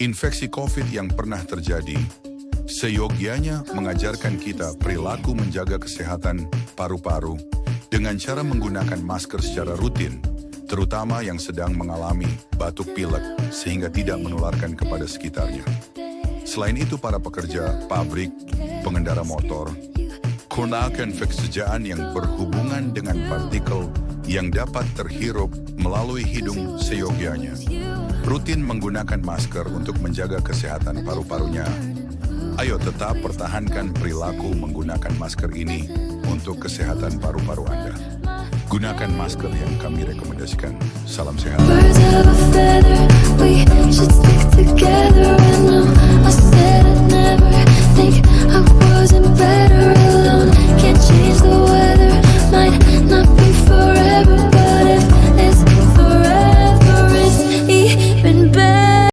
Infeksi COVID yang pernah terjadi, seyogianya mengajarkan kita perilaku menjaga kesehatan paru-paru dengan cara menggunakan masker secara rutin, terutama yang sedang mengalami batuk pilek sehingga tidak menularkan kepada sekitarnya. Selain itu, para pekerja pabrik, pengendara motor, gunakan pekerjaan yang berhubungan dengan partikel yang dapat terhirup melalui hidung seyogianya. Rutin menggunakan masker untuk menjaga kesehatan paru-parunya. Ayo tetap pertahankan perilaku menggunakan masker ini untuk kesehatan paru-paru Anda. Gunakan masker yang kami rekomendasikan. Salam sehat. Birds of a feather, we should stick